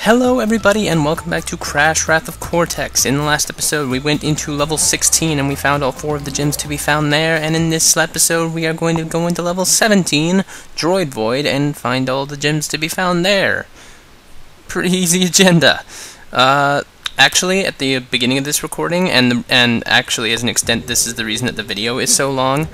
Hello everybody and welcome back to Crash Wrath of Cortex. In the last episode we went into level 16 and we found all 4 of the gems to be found there, and in this episode we are going to go into level 17, Droid Void, and find all the gems to be found there. Pretty easy agenda. Actually, at the beginning of this recording, and actually as an extent this is the reason that the video is so long,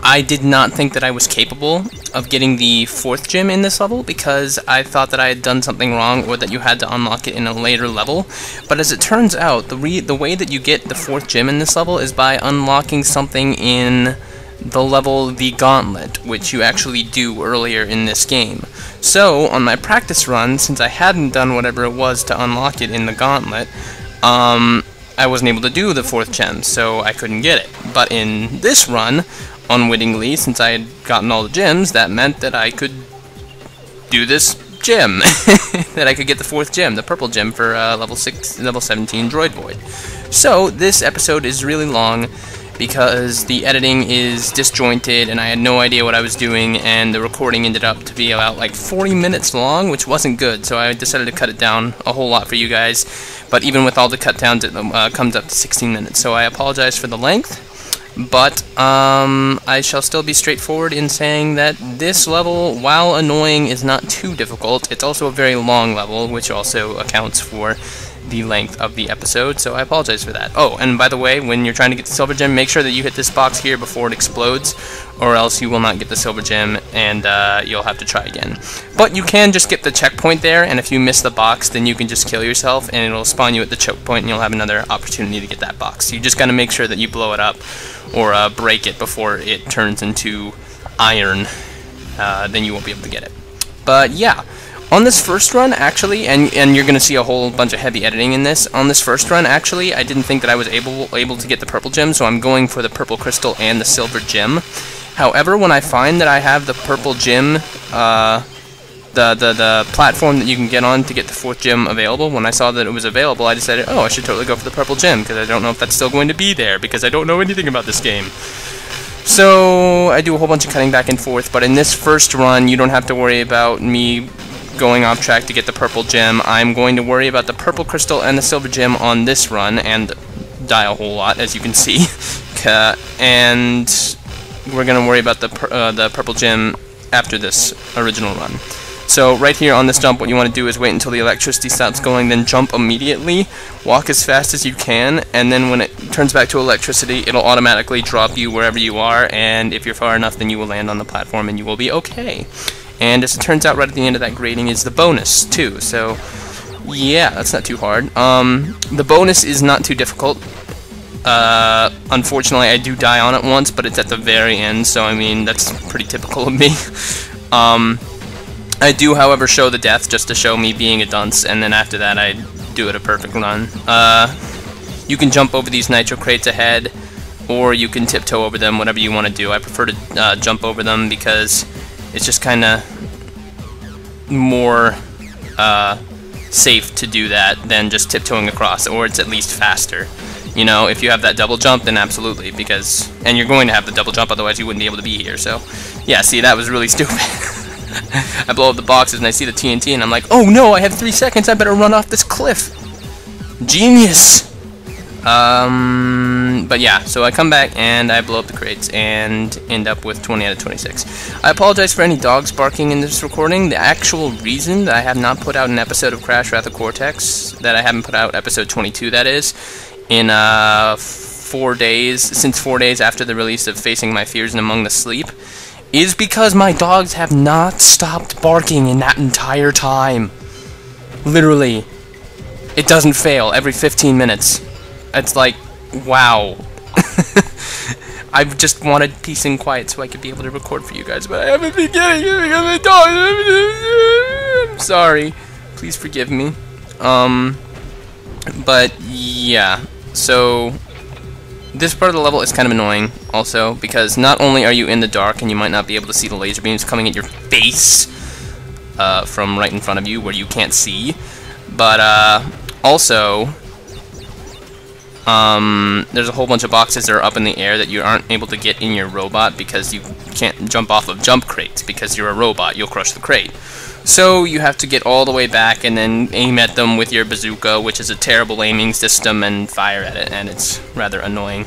I did not think that I was capable of getting the 4th gem in this level because I thought that I had done something wrong or that you had to unlock it in a later level. But as it turns out, the way that you get the 4th gem in this level is by unlocking something in the level The Gauntlet, which you actually do earlier in this game. So, on my practice run, since I hadn't done whatever it was to unlock it in The Gauntlet, I wasn't able to do the 4th gem, so I couldn't get it. But in this run, unwittingly, since I had gotten all the gems, that meant that I could do this gem. That I could get the 4th gem, the purple gem for level 17 Droid Void. So, this episode is really long because the editing is disjointed and I had no idea what I was doing, and the recording ended up to be about like 40 minutes long, which wasn't good, so I decided to cut it down a whole lot for you guys. But even with all the cut downs, it comes up to 16 minutes, so I apologize for the length. But I shall still be straightforward in saying that this level, while annoying, is not too difficult. It's also a very long level, which also accounts for the length of the episode, so I apologize for that. Oh, and by the way, when you're trying to get the silver gem, make sure that you hit this box here before it explodes, or else you will not get the silver gem, and you'll have to try again. But you can just get the checkpoint there, and if you miss the box, then you can just kill yourself, and it'll spawn you at the checkpoint, and you'll have another opportunity to get that box. You just gotta make sure that you blow it up, or break it before it turns into iron. Then you won't be able to get it. But yeah. On this first run, actually, and you're going to see a whole bunch of heavy editing in this, on this first run, actually, I didn't think that I was able to get the purple gem, so I'm going for the purple crystal and the silver gem. However, when I find that I have the purple gem, the platform that you can get on to get the 4th gem available, when I saw that it was available, I decided, oh, I should totally go for the purple gem, because I don't know if that's still going to be there, because I don't know anything about this game. So, I do a whole bunch of cutting back and forth, but in this first run, you don't have to worry about me going off track to get the purple gem. I'm going to worry about the purple crystal and the silver gem on this run, and die a whole lot, as you can see. And we're going to worry about the purple gem after this original run. So right here on this jump, what you want to do is wait until the electricity stops going, then jump immediately, walk as fast as you can, and then when it turns back to electricity, it'll automatically drop you wherever you are, and if you're far enough, then you will land on the platform and you will be okay. And as it turns out, right at the end of that grading is the bonus, too. So, yeah, that's not too hard. The bonus is not too difficult. Unfortunately, I do die on it once, but it's at the very end, so, I mean, that's pretty typical of me. I do, however, show the death just to show me being a dunce, and then after that, I do it a perfect run. You can jump over these nitro crates ahead, or you can tiptoe over them, whatever you want to do. I prefer to jump over them because it's just kind of more safe to do that than just tiptoeing across, or it's at least faster. You know, if you have that double jump, then absolutely, because, and you're going to have the double jump, otherwise you wouldn't be able to be here, so, yeah, see, that was really stupid. I blow up the boxes and I see the TNT and I'm like, oh no, I have 3 seconds, I better run off this cliff. Genius! But yeah, so I come back and I blow up the crates and end up with 20 out of 26. I apologize for any dogs barking in this recording. The actual reason that I have not put out an episode of Crash Wrath of Cortex, that I haven't put out episode 22, that is, in 4 days, since 4 days after the release of Facing My Fears and Among the Sleep, is because my dogs have not stopped barking in that entire time. Literally. It doesn't fail every 15 minutes. It's like, wow. I've just wanted peace and quiet so I could be able to record for you guys, but I haven't been getting it because my dog. I'm sorry. Please forgive me. But yeah, so this part of the level is kind of annoying also, because not only are you in the dark and you might not be able to see the laser beams coming at your face from right in front of you where you can't see, but also there's a whole bunch of boxes that are up in the air that you aren't able to get in your robot because you can't jump off of jump crates because you're a robot. You'll crush the crate. So you have to get all the way back and then aim at them with your bazooka, which is a terrible aiming system, and fire at it, and it's rather annoying.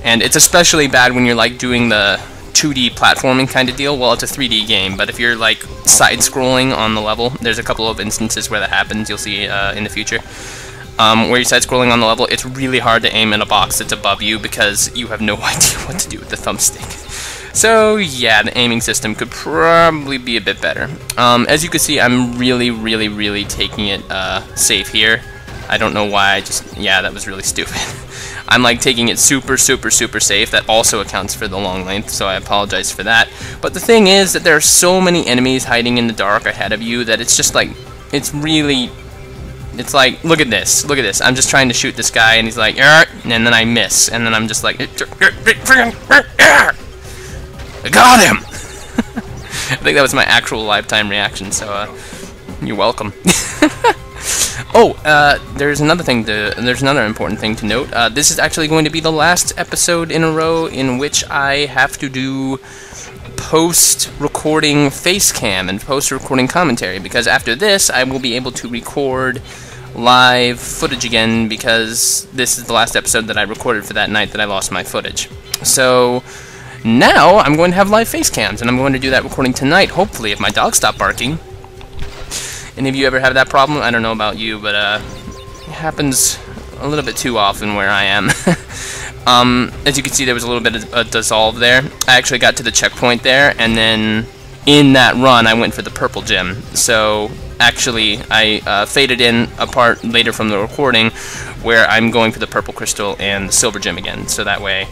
And it's especially bad when you're like doing the 2D platforming kind of deal. Well, it's a 3D game, but if you're like side-scrolling on the level, there's a couple of instances where that happens, you'll see in the future. Where you're side-scrolling on the level, it's really hard to aim in a box that's above you because you have no idea what to do with the thumbstick. So yeah, the aiming system could probably be a bit better. As you can see, I'm really taking it safe here. I don't know why, yeah, that was really stupid. I'm like taking it super safe. That also accounts for the long length, so I apologize for that. But the thing is that there are so many enemies hiding in the dark ahead of you that it's just like, it's like, look at this, I'm just trying to shoot this guy and he's like, and then I miss, and then I'm just like, I got him! I think that was my actual lifetime reaction, so you're welcome. Oh, there's another important thing to note. This is actually going to be the last episode in a row in which I have to do post-recording face cam and post-recording commentary, because after this I will be able to record live footage again, because this is the last episode that I recorded for that night that I lost my footage. So now I'm going to have live face cams, and I'm going to do that recording tonight, hopefully, if my dog stopped barking. Any of you ever have that problem? I don't know about you, but it happens a little bit too often where I am. As you can see, there was a little bit of a dissolve there. I actually got to the checkpoint there, and then in that run I went for the purple gem. So actually I faded in a part later from the recording where I'm going for the purple crystal and the silver gem again, so that way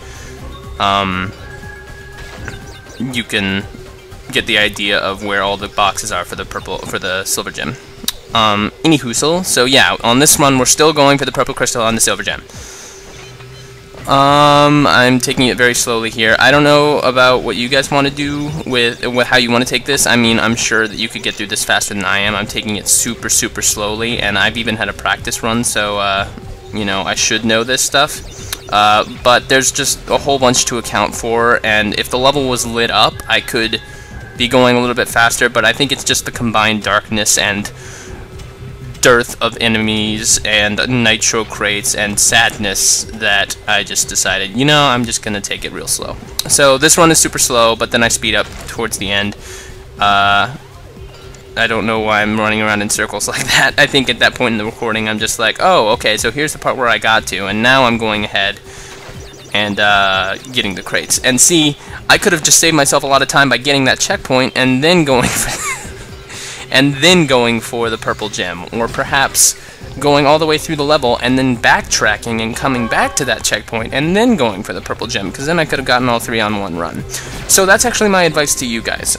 you can get the idea of where all the boxes are for the silver gem. Anyhoosel, so yeah, on this run we're still going for the purple crystal and the silver gem. I'm taking it very slowly here. I don't know about what you guys want to do with how you want to take this. I mean, I'm sure that you could get through this faster than I am. I'm taking it super slowly, and I've even had a practice run, so you know, I should know this stuff. But there's just a whole bunch to account for, and if the level was lit up, I could be going a little bit faster, but I think it's just the combined darkness and dearth of enemies and nitro crates and sadness that I just decided, you know, I'm just gonna take it real slow. So this run is super slow, but then I speed up towards the end. I don't know why I'm running around in circles like that. I think at that point in the recording I'm just like, oh, okay, so here's the part where I got to, and now I'm going ahead and getting the crates. And see, I could have just saved myself a lot of time by getting that checkpoint and then going for the purple gem, or perhaps going all the way through the level and then backtracking and coming back to that checkpoint and then going for the purple gem, because then I could have gotten all three on one run. So that's actually my advice to you guys.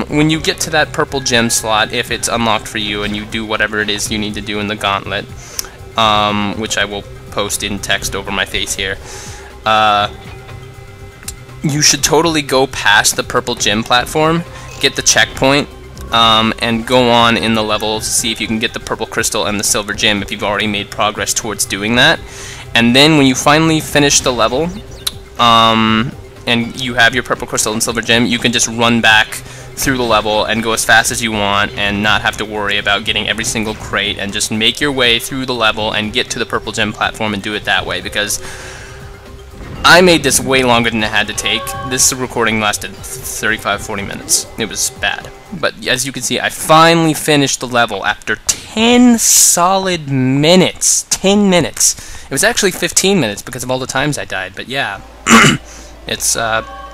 When you get to that purple gem slot, if it's unlocked for you and you do whatever it is you need to do in the gauntlet, which I will post in text over my face here, you should totally go past the purple gem platform, get the checkpoint, and go on in the level to see if you can get the purple crystal and the silver gem if you've already made progress towards doing that. And then when you finally finish the level, and you have your purple crystal and silver gem, you can just run back through the level and go as fast as you want and not have to worry about getting every single crate, and just make your way through the level and get to the purple gem platform and do it that way, because I made this way longer than it had to take. This recording lasted 35-40 minutes. It was bad. But as you can see, I finally finished the level after 10 solid minutes. 10 minutes. It was actually 15 minutes because of all the times I died, but yeah. It's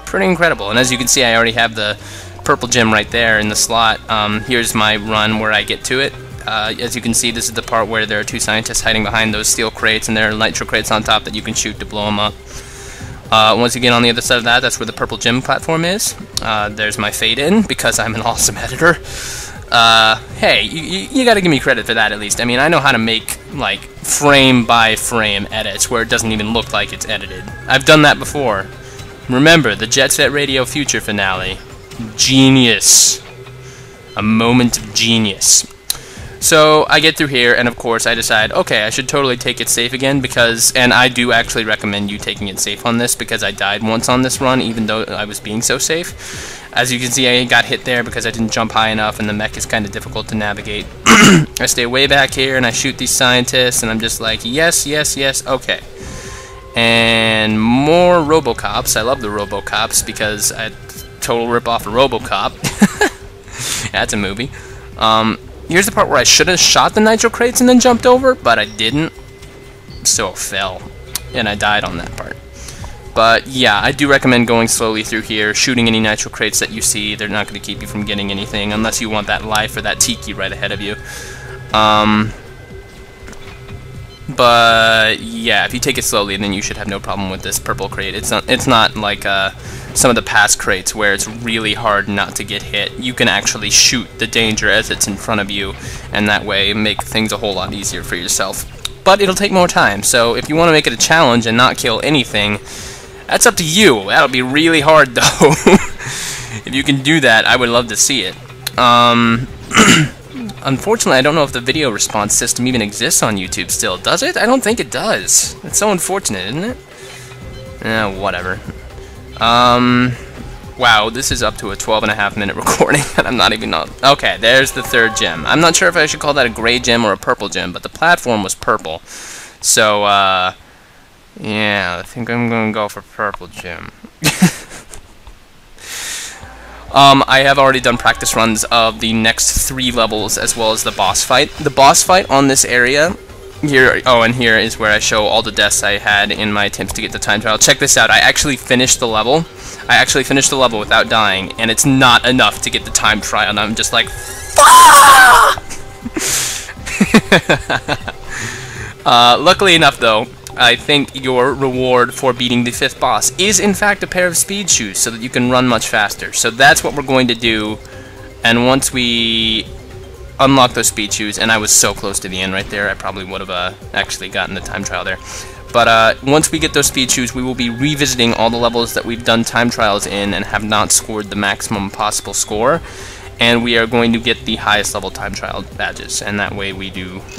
pretty incredible. And as you can see, I already have the purple gem right there in the slot. Here's my run where I get to it. As you can see, this is the part where there are two scientists hiding behind those steel crates, and there are nitro crates on top that you can shoot to blow them up. Once you get on the other side of that, that's where the purple gem platform is. There's my fade in, because I'm an awesome editor. Hey, you gotta give me credit for that at least. I mean, I know how to make, like, frame by frame edits where it doesn't even look like it's edited. I've done that before. Remember, the Jet Set Radio Future finale. Genius. A moment of genius. So I get through here, and of course I decide, okay, I should totally take it safe again, because, and I do actually recommend you taking it safe on this, because I died once on this run, even though I was being so safe. As you can see, I got hit there because I didn't jump high enough, and the mech is kind of difficult to navigate. I stay way back here, and I shoot these scientists, and I'm just like, yes, yes, yes, okay. And more Robocops. I love the Robocops because I total rip off a Robocop. That's a movie. Here's the part where I should have shot the nitro crates and then jumped over, but I didn't, so it fell, and I died on that part. But yeah, I do recommend going slowly through here, shooting any nitro crates that you see. They're not going to keep you from getting anything, unless you want that life or that tiki right ahead of you. But yeah, if you take it slowly, then you should have no problem with this purple crate. It's not like some of the past crates where it's really hard not to get hit. You can actually shoot the danger as it's in front of you, and that way make things a whole lot easier for yourself. But it'll take more time, so if you want to make it a challenge and not kill anything, that's up to you. That'll be really hard, though. If you can do that, I would love to see it. Unfortunately, I don't know if the video response system even exists on YouTube still. Does it? I don't think it does. It's so unfortunate, isn't it? Whatever. Wow, this is up to a 12.5-minute recording, and I'm not even on. Okay, there's the third gem. I'm not sure if I should call that a gray gem or a purple gem, but the platform was purple. So, yeah, I think I'm gonna go for purple gem. I have already done practice runs of the next 3 levels as well as the boss fight. The boss fight on this area here, and here is where I show all the deaths I had in my attempts to get the time trial. Check this out. I actually finished the level. I actually finished the level without dying, and it's not enough to get the time trial, and I'm just like, luckily enough, though, I think your reward for beating the 5th boss is in fact a pair of speed shoes so that you can run much faster. So that's what we're going to do, and once we unlock those speed shoes, and I was so close to the end right there, I probably would have actually gotten the time trial there. But once we get those speed shoes, we will be revisiting all the levels that we've done time trials in and have not scored the maximum possible score. And we are going to get the highest level time trial badges, and that way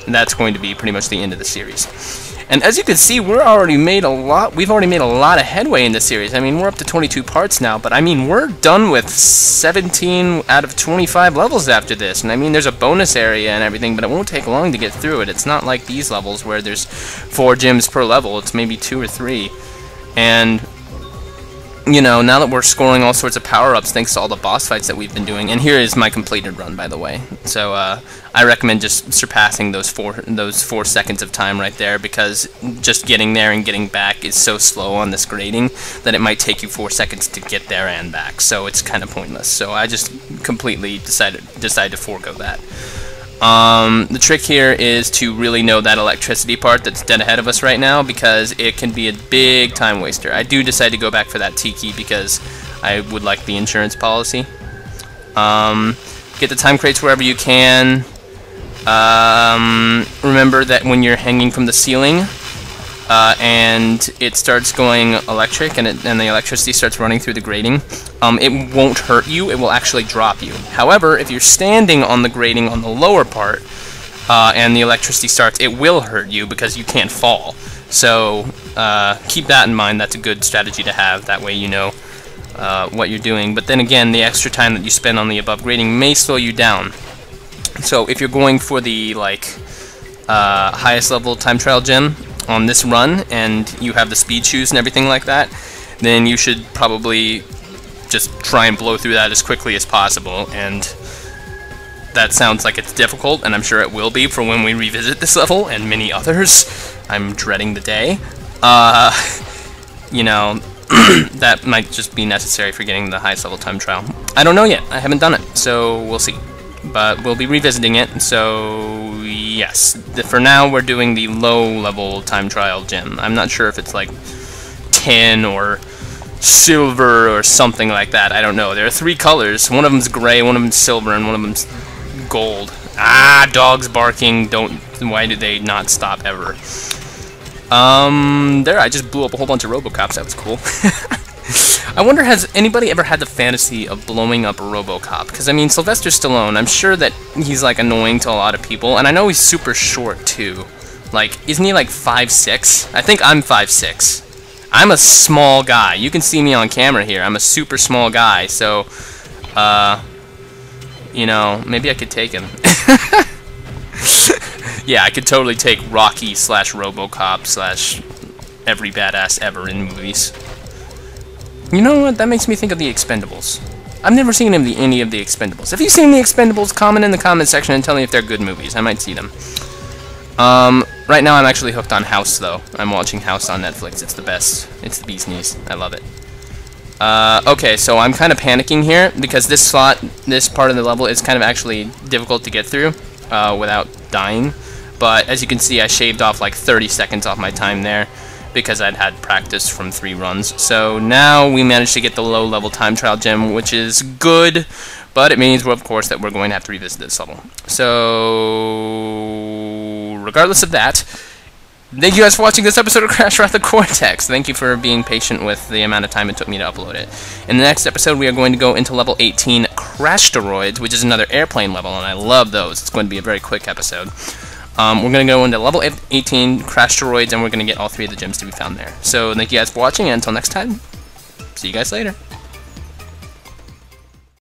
that's going to be pretty much the end of the series. And as you can see, we've already made a lot of headway in this series. I mean, we're up to 22 parts now, but I mean, we're done with 17 out of 25 levels after this. And I mean, there's a bonus area and everything, but it won't take long to get through it. It's not like these levels where there's 4 gyms per level. It's maybe 2 or 3. And you know, now that we're scoring all sorts of power-ups thanks to all the boss fights that we've been doing, and here is my completed run, by the way. So I recommend just surpassing those 4 seconds of time right there, because just getting there and getting back is so slow on this grading that it might take you 4 seconds to get there and back. So it's kind of pointless. So I just completely decided to forego that. The trick here is to really know that electricity part that's dead ahead of us right now, because it can be a big time waster. I do decide to go back for that tiki because I would like the insurance policy. Get the time crates wherever you can. Remember that when you're hanging from the ceiling and it starts going electric and the electricity starts running through the grating, it won't hurt you, it will actually drop you. However, if you're standing on the grating on the lower part and the electricity starts, it will hurt you because you can't fall. So keep that in mind. That's a good strategy to have. That way you know what you're doing. But then again, the extra time that you spend on the above grating may slow you down. So if you're going for the highest level time trial gem on this run, and you have the speed shoes and everything like that, then you should probably just try and blow through that as quickly as possible. And that sounds like it's difficult, and I'm sure it will be for when we revisit this level and many others. I'm dreading the day. You know, that might just be necessary for getting the highest level time trial. I don't know yet. I haven't done it, so we'll see. But we'll be revisiting it, so yes. For now, we're doing the low-level time trial gem. I'm not sure if it's like 10 or silver or something like that. I don't know. There are 3 colors. One of them's gray, one of them's silver, and one of them's gold. Ah, dogs barking. Why do they not stop ever? There, I just blew up a whole bunch of Robocops. That was cool. I wonder, has anybody ever had the fantasy of blowing up a Robocop? Because, I mean, Sylvester Stallone, I'm sure that he's, like, annoying to a lot of people, and I know he's super short, too. Like, isn't he, like, 5'6"? I think I'm 5'6". I'm a small guy. You can see me on camera here. I'm a super small guy, so You know, maybe I could take him. Yeah, I could totally take Rocky / RoboCop / every badass ever in movies. You know what? That makes me think of the Expendables. I've never seen any of the Expendables. If you've seen the Expendables, comment in the comment section and tell me if they're good movies. I might see them. Right now I'm actually hooked on House, though. I'm watching House on Netflix. It's the best. It's the bee's knees. I love it. Okay, so I'm kind of panicking here because this part of the level is kind of actually difficult to get through without dying. But as you can see, I shaved off like 30 seconds off my time there because I'd had practice from 3 runs. So now we managed to get the low-level time trial gem, which is good, but it means, well, of course, that we're going to have to revisit this level. So regardless of that, thank you guys for watching this episode of Crash WoC Cortex. Thank you for being patient with the amount of time it took me to upload it. In the next episode, we are going to go into level 18, Crash Droids, which is another airplane level, and I love those. It's going to be a very quick episode. We're going to go into level 18, Crash Droids, and we're going to get all 3 of the gems to be found there. So thank you guys for watching, and until next time, see you guys later.